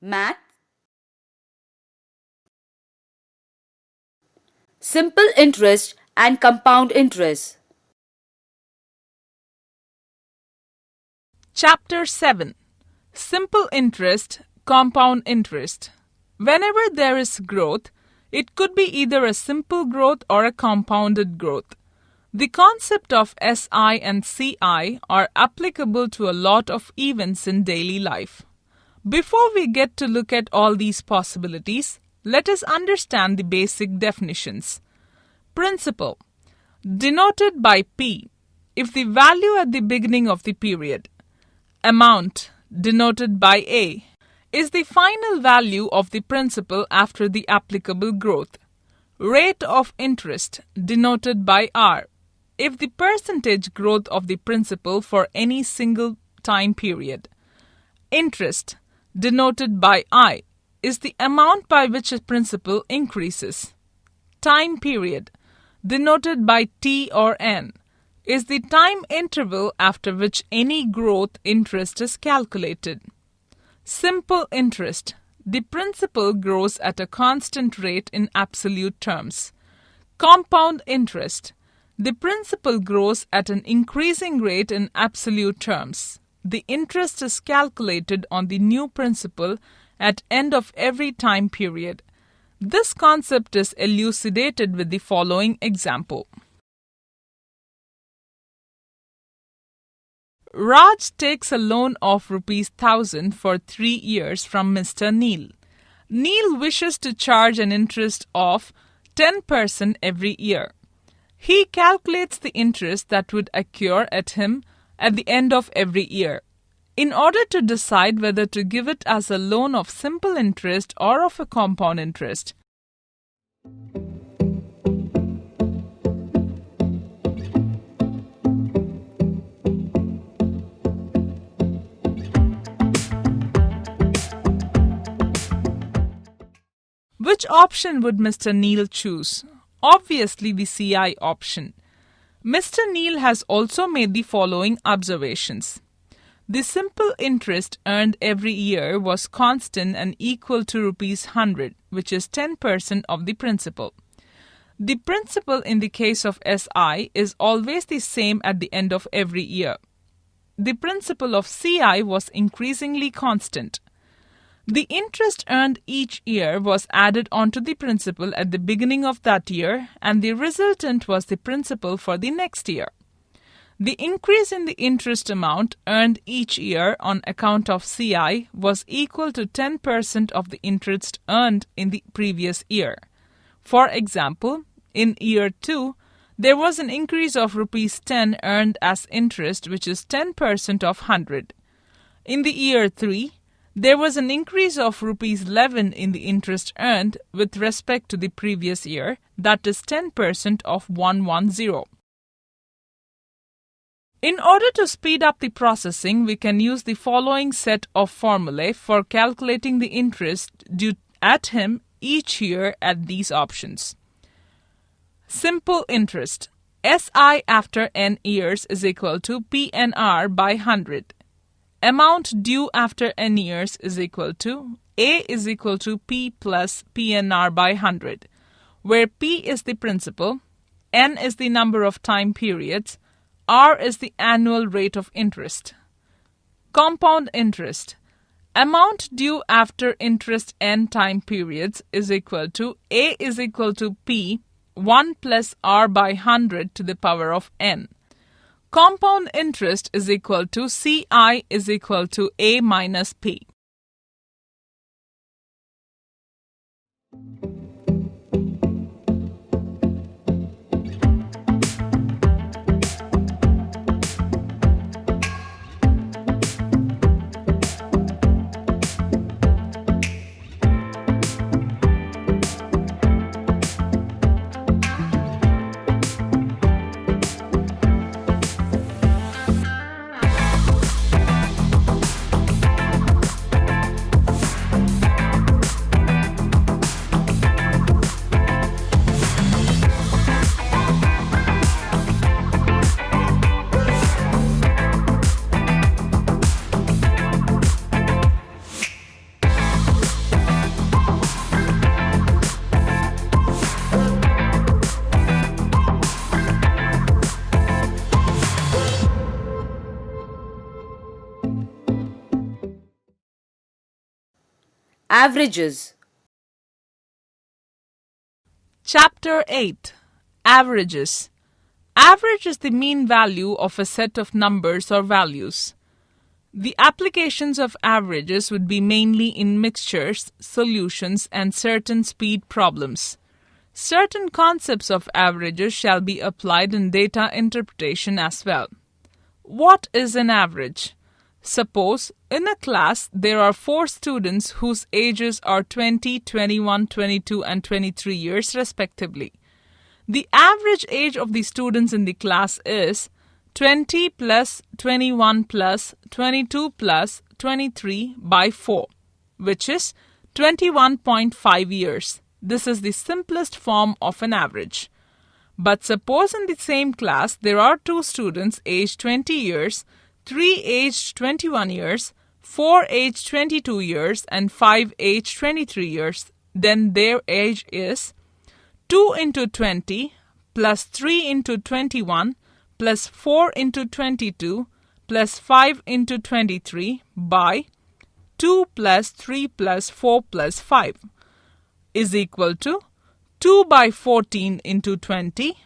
Math, simple interest and compound interest. Chapter 7. Simple interest, compound interest. Whenever there is growth, it could be either a simple growth or a compounded growth. The concept of SI and CI are applicable to a lot of events in daily life. Before we get to look at all these possibilities, let us understand the basic definitions. Principal, denoted by P, if the value at the beginning of the period. Amount, denoted by A, is the final value of the principal after the applicable growth. Rate of interest, denoted by R, if the percentage growth of the principal for any single time period. Interest, denoted by I, is the amount by which a principal increases. Time period, denoted by T or N, is the time interval after which any growth interest is calculated. Simple interest, the principal grows at a constant rate in absolute terms. Compound interest, the principal grows at an increasing rate in absolute terms. The interest is calculated on the new principal at end of every time period. This concept is elucidated with the following example. Raj takes a loan of ₹1,000 for 3 years from Mr. Neil. Neil wishes to charge an interest of 10% every year. He calculates the interest that would accrue at him at the end of every year. In order to decide whether to give it as a loan of simple interest or of a compound interest, which option would Mr. Neil choose? Obviously the CI option. Mr. Neil has also made the following observations. The simple interest earned every year was constant and equal to ₹100, which is 10% of the principal. The principal in the case of SI is always the same at the end of every year. The principal of CI was increasingly constant. The interest earned each year was added onto the principal at the beginning of that year, and the resultant was the principal for the next year. The increase in the interest amount earned each year on account of CI was equal to 10% of the interest earned in the previous year. For example, in year 2, there was an increase of ₹10 earned as interest, which is 10% of 100. In the year 3, there was an increase of ₹11 in the interest earned with respect to the previous year, that is 10% of 110. In order to speed up the processing, we can use the following set of formulae for calculating the interest due at him each year at these options. Simple interest. SI after n years is equal to PNR by 100. Amount due after n years is equal to A is equal to P plus PNR by 100, where P is the principal, N is the number of time periods, R is the annual rate of interest. Compound interest. Amount due after interest n time periods is equal to A is equal to P 1 plus R by 100 to the power of n. Compound interest is equal to CI is equal to A minus P. Averages. Chapter 8. Averages. Average is the mean value of a set of numbers or values. The applications of averages would be mainly in mixtures, solutions, and certain speed problems. Certain concepts of averages shall be applied in data interpretation as well. What is an average? Suppose in a class there are 4 students whose ages are 20, 21, 22, and 23 years respectively. The average age of the students in the class is 20 plus 21 plus 22 plus 23 by 4, which is 21.5 years. This is the simplest form of an average. But suppose in the same class there are 2 students aged 20 years, 3 aged 21 years, 4 aged 22 years, and 5 aged 23 years. Then their age is 2 into 20 plus 3 into 21 plus 4 into 22 plus 5 into 23 by 2 plus 3 plus 4 plus 5 is equal to 2 by 14 into 20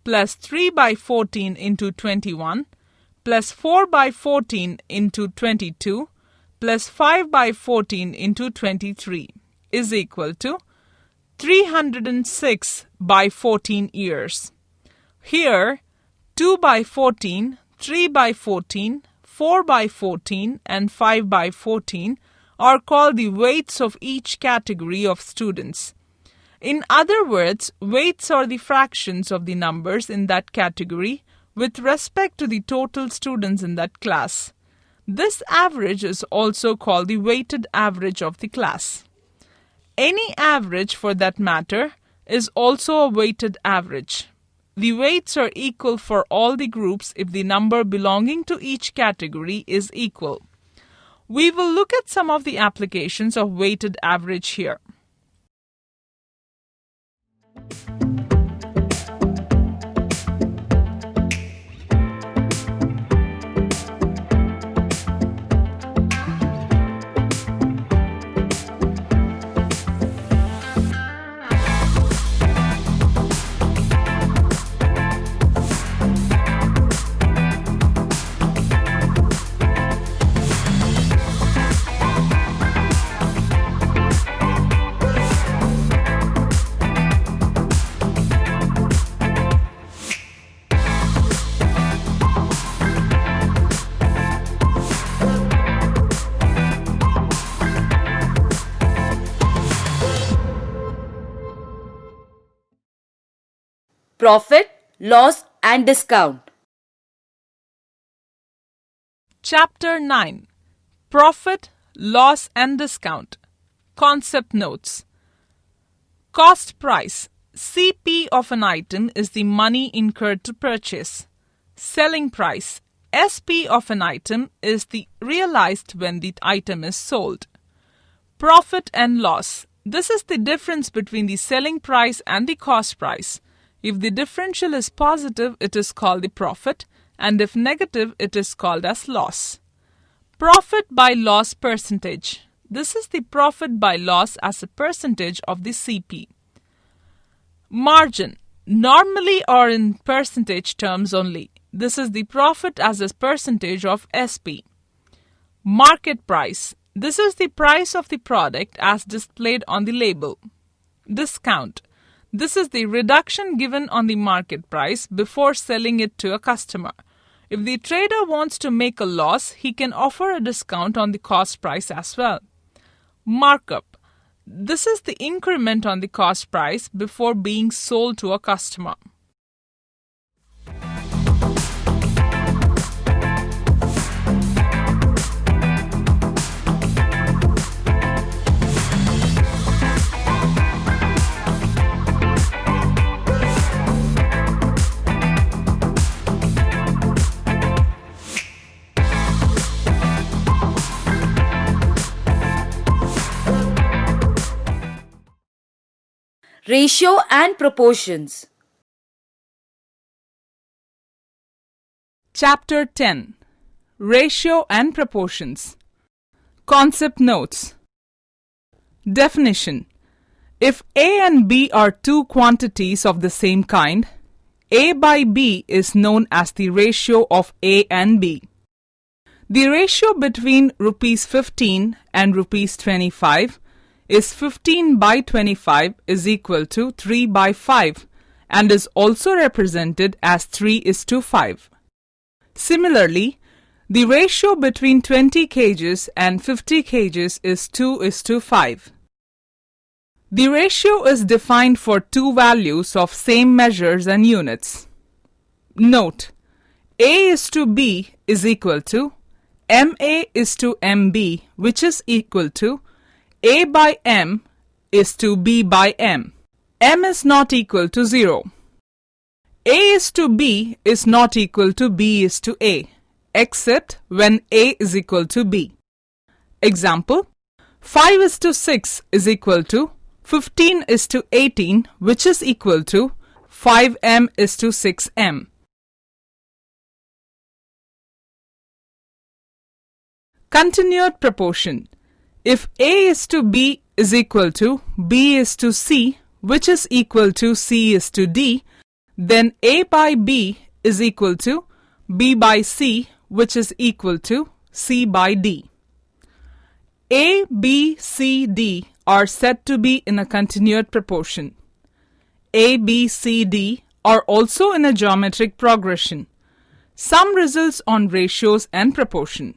plus 3 by 14 into 21 plus 4 by 14 into 22 plus 5 by 14 into 23 is equal to 306 by 14 years. Here, 2 by 14, 3 by 14, 4 by 14, and 5 by 14 are called the weights of each category of students. In other words, weights are the fractions of the numbers in that category with respect to the total students in that class. This average is also called the weighted average of the class. Any average, for that matter, is also a weighted average. The weights are equal for all the groups if the number belonging to each category is equal. We will look at some of the applications of weighted average here. Profit, loss, and discount. Chapter 9. Profit, Loss and Discount. Concept Notes. Cost price. CP of an item is the money incurred to purchase. Selling price. SP of an item is the realized when the item is sold. Profit and loss. This is the difference between the selling price and the cost price. If the differential is positive, it is called the profit, and if negative, it is called as loss. Profit by loss percentage. This is the profit by loss as a percentage of the CP. Margin. Normally or in percentage terms only. This is the profit as a percentage of SP. Market price. This is the price of the product as displayed on the label. Discount. This is the reduction given on the market price before selling it to a customer. If the trader wants to make a loss, he can offer a discount on the cost price as well. Markup. This is the increment on the cost price before being sold to a customer. Ratio and proportions. Chapter 10. Ratio and Proportions. Concept Notes. Definition: if A and B are two quantities of the same kind, A by B is known as the ratio of A and B. The ratio between rupees 15 and rupees 25 is 15 by 25 is equal to 3 by 5 and is also represented as 3:5. Similarly, the ratio between 20 kgs and 50 kgs is 2:5. The ratio is defined for two values of same measures and units. Note: A is to B is equal to MA is to MB, which is equal to A by M is to B by M. M is not equal to 0. A is to B is not equal to B is to A, except when A is equal to B. Example: 5:6 is equal to 15:18, which is equal to 5m:6m. Continued proportion. If A is to B is equal to B is to C, which is equal to C is to D, then A by B is equal to B by C, which is equal to C by D. A, B, C, D are said to be in a continued proportion. A, B, C, D are also in a geometric progression. Some results on ratios and proportion.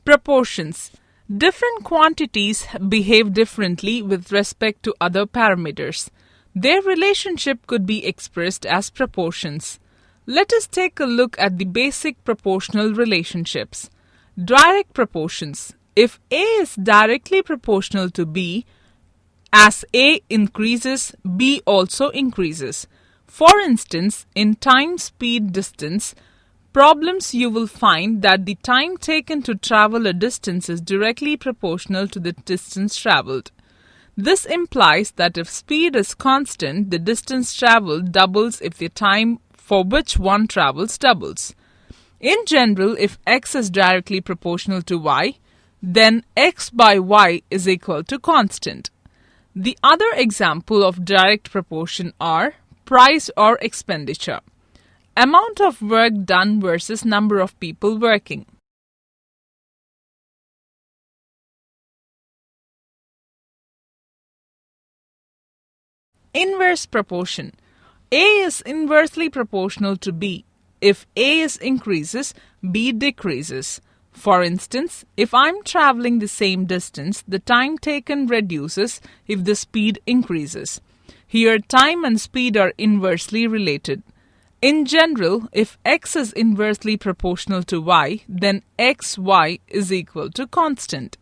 Proportions. Different quantities behave differently with respect to other parameters. Their relationship could be expressed as proportions. Let us take a look at the basic proportional relationships. Direct proportions. If A is directly proportional to B, as A increases, B also increases. For instance, in time, speed, distance problems, you will find that the time taken to travel a distance is directly proportional to the distance traveled. This implies that if speed is constant, the distance traveled doubles if the time for which one travels doubles. In general, if x is directly proportional to y, then x by y is equal to constant. The other example of direct proportion are price or expenditure. Amount of work done versus number of people working. Inverse proportion. A is inversely proportional to B. If A increases, B decreases. For instance, if I'm traveling the same distance, the time taken reduces if the speed increases. Here, time and speed are inversely related. In general, if x is inversely proportional to y, then xy is equal to constant.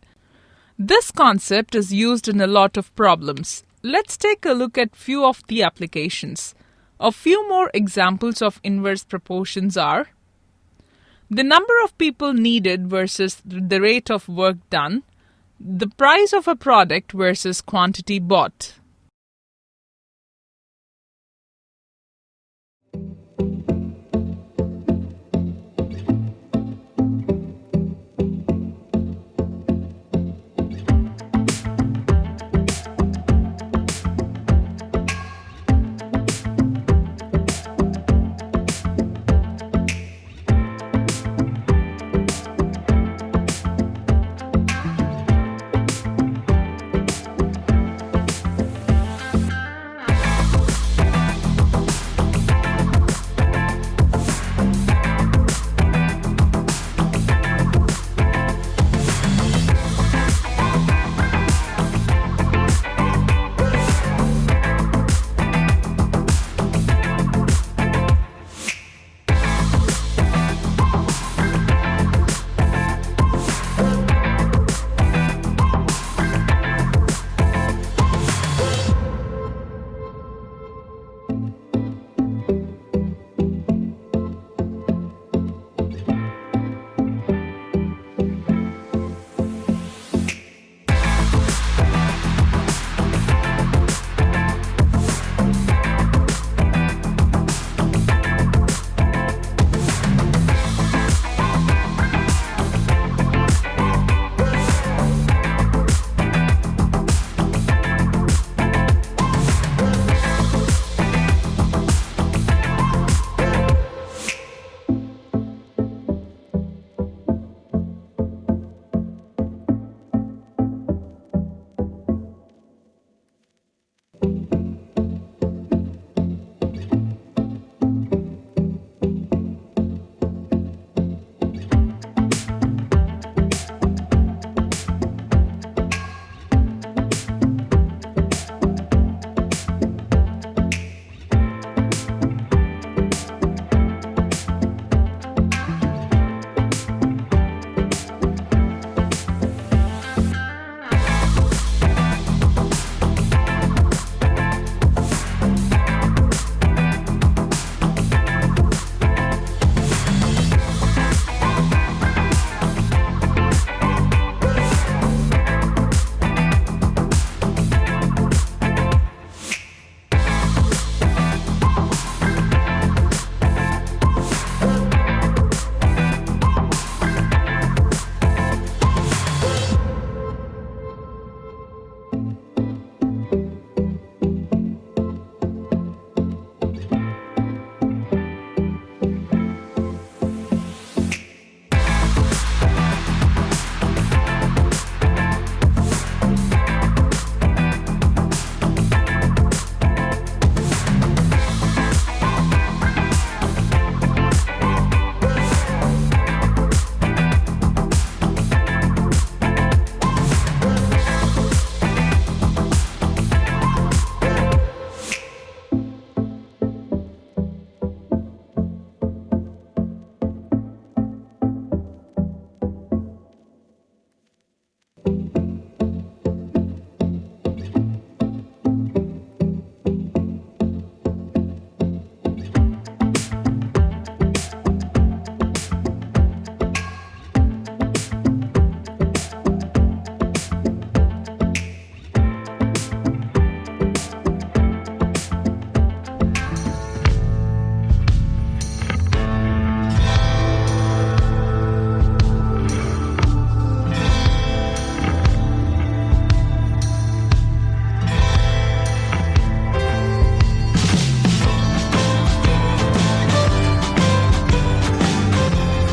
This concept is used in a lot of problems. Let's take a look at few of the applications. A few more examples of inverse proportions are the number of people needed versus the rate of work done, the price of a product versus quantity bought.